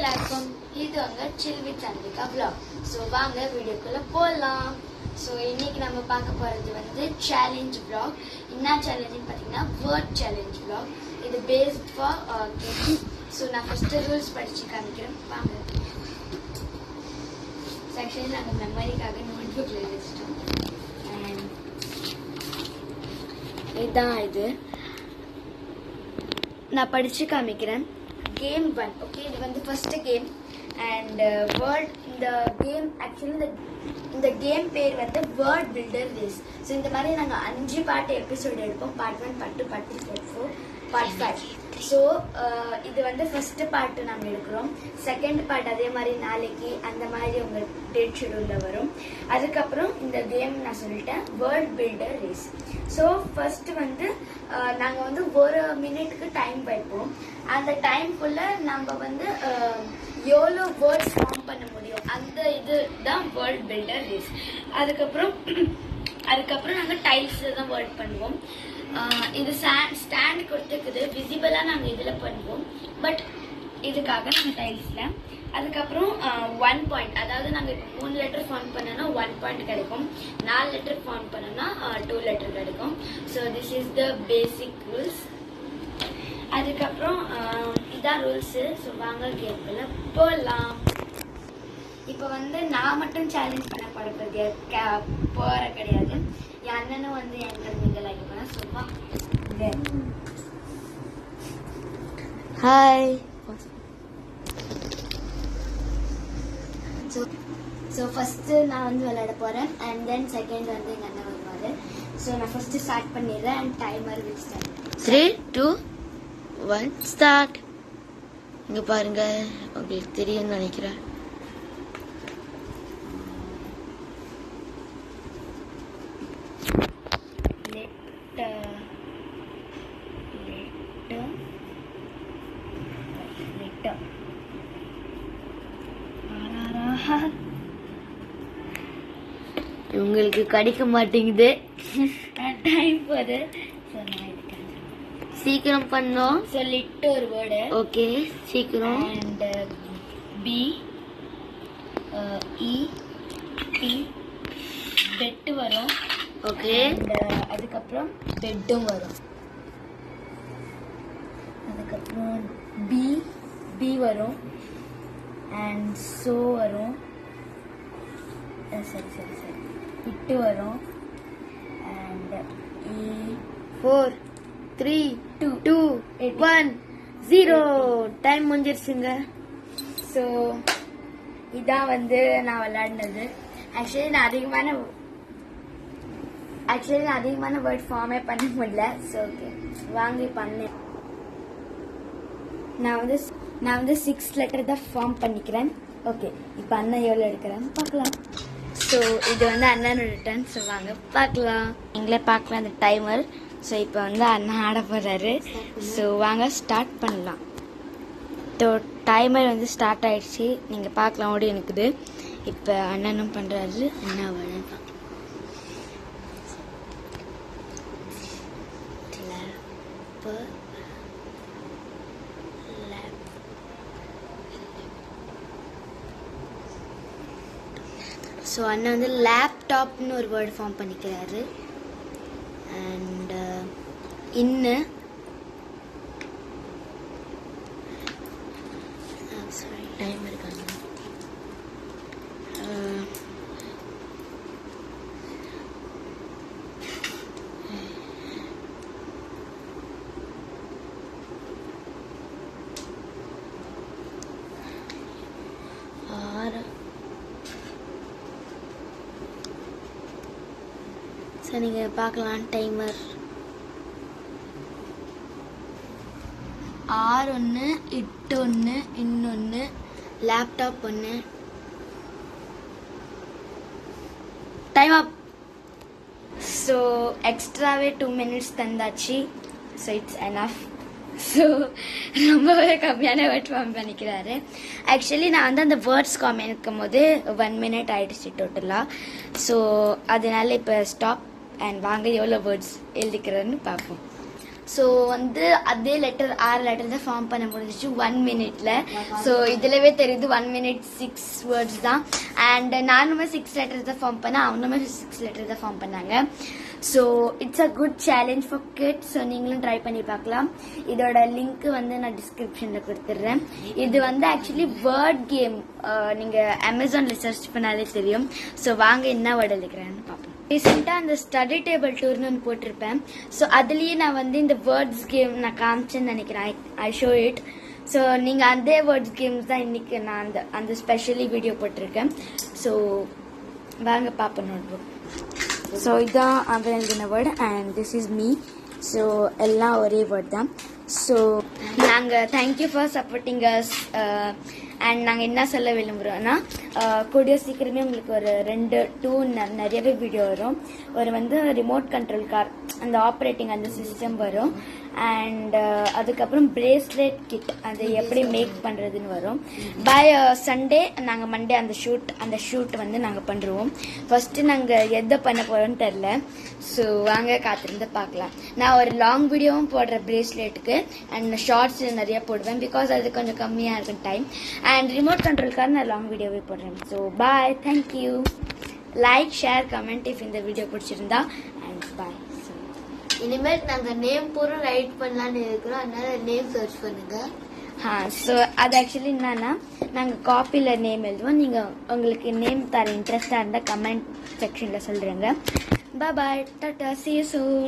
எல்லாருக்கும் இது உங்க சில் வித் சந்திரிகா vlog. ஸோ வாங்க வீடியோக்குள்ள போகலாம். ஸோ இன்னைக்கு நம்ம பார்க்க போகிறது வந்து சேலஞ்ச் vlog. என்ன சேலஞ்சுன்னு பார்த்தீங்கன்னா வேர்ட் சேலஞ்ச் vlog. இது பேஸ்ட் ஃபார் கிட்ஸ். ஸோ நான் ஃபஸ்ட்டு ரூல்ஸ் படித்து காமிக்கிறேன் வாங்க. ஆக்சுவலி நாங்கள் மெமரிக்காக நோட் புக்கில் எழுதிச்சிட்டோம். அண்ட் இதுதான் இது நான் படித்து காமிக்கிறேன். கேம் 1. ஓகே, இது வந்து ஃபர்ஸ்ட் கேம். அண்ட் வேர்ட் இந்த கேம் ஆக்சுவலி இந்த கேம் பேர் வந்து வேர்ட் பில்டர் ரேஸ். ஸோ இந்த மாதிரி நாங்கள் 5 பார்ட் எபிசோடு எடுப்போம். Part 1, part 2, part 3, part 4, part 5. So இது வந்து ஃபஸ்ட்டு பார்ட்டு நாங்கள் எடுக்கிறோம். செகண்ட் பார்ட் அதே மாதிரி நாளைக்கு அந்த மாதிரி உங்கள் டேட் ஷெடியூலில் வரும். அதுக்கப்புறம் இந்த கேம் நான் சொல்லிட்டேன் word builder race. So first வந்து நாங்கள் வந்து 1 மினிட்டுக்கு டைம் வைப்போம். அந்த டைம்குள்ளே நம்ம வந்து எவ்வளோ வேர்ட்ஸ் ஃபார்ம் பண்ண முடியும் அந்த இது தான் வேர்ட் பில்டர் ரேஸ். அதுக்கப்புறம் நாங்கள் டைல்ஸில் தான் வேர்ட் பண்ணுவோம். இது ஸ்டாண்ட் கொடுத்துருக்குது, விசிபிளாக நாங்கள் இதில் பண்ணுவோம். பட் இதுக்காக நாங்கள் டைல்ஸில். அதுக்கப்புறம் 1 பாயிண்ட், அதாவது நாங்கள் இப்போ 3 லெட்டர் ஃபார்ம் பண்ணோன்னா 1 பாயிண்ட் கிடைக்கும். 4 லெட்டர் ஃபார்ம் பண்ணோன்னா 2 லெட்டர் கிடைக்கும். So this is the basic rules. அதுக்கப்புறம் இதான் ரூல்ஸு. ஸோ வாங்க கேம்குள்ள போகலாம். இப்போ வந்து நான் மட்டும் சேலஞ்ச் பண்ண போகிற கிடையாது. என் அண்ணனும் வந்து என்கிட்ட நீங்கள் லைக் பண்ண சொல்லுவா. ஹாய். ஸோ ஃபஸ்ட்டு நான் வந்து விளையாட போகிறேன். அண்ட் தென் செகண்ட் வந்து எங்கள் அண்ணன் வருவார். ஸோ நான் ஃபஸ்ட்டு ஸ்டார்ட் பண்ணிடுறேன். And timer will start. 3, 2, 1 start. இங்கே பாருங்க, உங்களுக்கு தெரியும்னு நினைக்கிறேன். உங்களுக்கு கிடைக்க மாட்டேங்குது. டைம் போகுது. சீக்கிரம் பண்ணோம். சொல்லிட்டு ஒரு வேர்டு. ஓகே, சீக்கிரம். And P E T pet வரும். ஓகே. அதுக்கப்புறம் பெட்டும் வரும். அதுக்கப்புறம் பி பி வரும். அண்ட் சோ வரும். சரி இட்டு வரும். அண்ட் இ 4, 3, 2, 1 0 டைம் முடிஞ்சிருச்சுங்க. ஸோ இதான் வந்து நான் விளையாடினது. ஆக்சுவலி நான் அதிகமான வேர்ட் ஃபார்மே பண்ண முடியல. ஸோ ஓகே வாங்கி பண்ணேன். நான் வந்து 6 லெட்டர் தான் ஃபார்ம் பண்ணிக்கிறேன். ஓகே, இப்போ அண்ணன் எவ்வளோ எடுக்கிறேன்னு பார்க்கலாம். ஸோ இது வந்து அண்ணனோட டர்ன். ஸோ வாங்க பார்க்கலாம். நீங்களே பார்க்கலாம் அந்த டைமர். ஸோ இப்போ வந்து அண்ணன் ஆட போகிறாரு. ஸோ வாங்க ஸ்டார்ட் பண்ணலாம். ஸோ டைமர் வந்து ஸ்டார்ட் ஆயிடுச்சு. நீங்கள் பார்க்கலாம் ஓடி இருக்குது. இப்போ அண்ணனும் பண்ணுறாரு. என்ன வேணும் பார்க்கலாம். ஸோ அண்ணன் வந்து லேப்டாப்னு ஒரு வேர்டு ஃபார்ம் பண்ணிக்கிறாரு. அண்ட் இன்னு டைம் இருக்காங்க. ஸோ நீங்கள் பார்க்கலாம் டைமர். 6 1 8 1 இன்னொன்று லேப்டாப் 1 டைம் அப். ஸோ எக்ஸ்ட்ராவே 2 மினிட்ஸ் தந்தாச்சு. So it's enough. ஸோ ரொம்பவே கம்மியான வேர்ட் ஃபார்ம் பண்ணிக்கிறாரு. ஆக்சுவலி நான் வந்து அந்த வேர்ட்ஸ் காமிக்கும் போது 1 மினிட் ஆயிடுச்சு டோட்டலாக. ஸோ அதனால இப்போ ஸ்டாப். அண்ட் வாங்க எவ்வளோ வேர்ட்ஸ் எழுதிக்கிறேன்னு பார்ப்போம். ஸோ வந்து அதே லெட்டர் 6 லெட்டர் தான் ஃபார்ம் பண்ண முடிஞ்சிச்சு 1 மினிட்ல. ஸோ இதுலவே தெரியுது 1 மினிட் 6 வேர்ட்ஸ் தான். அண்ட் நானுமே 6 லெட்டர் தான் ஃபார்ம் பண்ணேன், அவனுமே 6 லெட்டர் தான் ஃபார்ம் பண்ணாங்க. So it's a good challenge for kids. So நீங்களும் ட்ரை பண்ணி பார்க்கலாம். இதோட லிங்க் வந்து நான் டிஸ்கிரிப்ஷனில் கொடுத்துட்றேன். இது வந்து ஆக்சுவலி வேர்ட் கேம். நீங்கள் அமேசானில் சர்ச் பண்ணாலே தெரியும். ஸோ வாங்க என்ன வேர்டு எழுதுக்கிறேன்னு பார்ப்போம். ரீசெண்டாக அந்த ஸ்டடி டேபிள் டூர்னு ஒன்று போட்டிருப்பேன். ஸோ அதுலேயே நான் வந்து இந்த வேர்ட்ஸ் கேம் நான் காமிச்சேன்னு நினைக்கிறேன். I show it. ஸோ நீங்கள் அதே வேர்ட்ஸ் கேம்ஸ் தான் இன்னைக்கு நான் அந்த ஸ்பெஷலி வீடியோ போட்டிருக்கேன். ஸோ வாங்க பார்ப்போம் நோட் புக். ஸோ இதான் அவன் எழுதின word and this is me. So எல்லாம் ஒரே வேர்ட் தான். ஸோ நாங்கள் thank you for supporting us. And நாங்கள் என்ன சொல்ல விரும்புகிறோன்னா கூடிய சீக்கிரமே உங்களுக்கு ஒரு 2 நிறையவே வீடியோ வரும். ஒரு வந்து ரிமோட் கண்ட்ரோல் கார் அந்த ஆப்ரேட்டிங் அந்த சிஸ்டம் வரும். அண்ட் அதுக்கப்புறம் பிரேஸ்லெட் கிட் அது எப்படி மேக் பண்ணுறதுன்னு வரும். பை சண்டே நாங்கள் மண்டே அந்த ஷூட் வந்து நாங்கள் பண்ணுறோம். ஃபஸ்ட்டு நாங்கள் எதை பண்ண போகிறோம்னு தெரில. ஸோ வாங்க காத்திருந்து பார்க்கலாம். நான் ஒரு லாங் வீடியோவும் போடுறேன் பிரேஸ்லெட்டுக்கு அண்ட் ஷார்ட்ஸ் நிறைய போடுவேன் பிகாஸ் அது கொஞ்சம் கம்மியாக இருக்கும் டைம். அண்ட் ரிமோட் கண்ட்ரோல்காக நான் லாங் வீடியோவே போடுறேன். So bye, thank you. Like, share, comment if இந்த வீடியோ பிடிச்சிருந்தா அண்ட் பாய். இனிமேல் நாங்க நேம் பூரா ரைட் பண்ணலான்னு இருக்கிறோம், அதனால நேம் சர்ச் பண்ணுங்க. ஸோ அது ஆக்சுவலி என்னன்னா நாங்கள் காப்பியில் நேம் எழுதுவோம். நீங்கள் உங்களுக்கு நேம் தர இன்ட்ரெஸ்டாக இருந்தால் கமெண்ட் செக்ஷனில் சொல்கிறேங்க. பாய், டாடா, see you soon.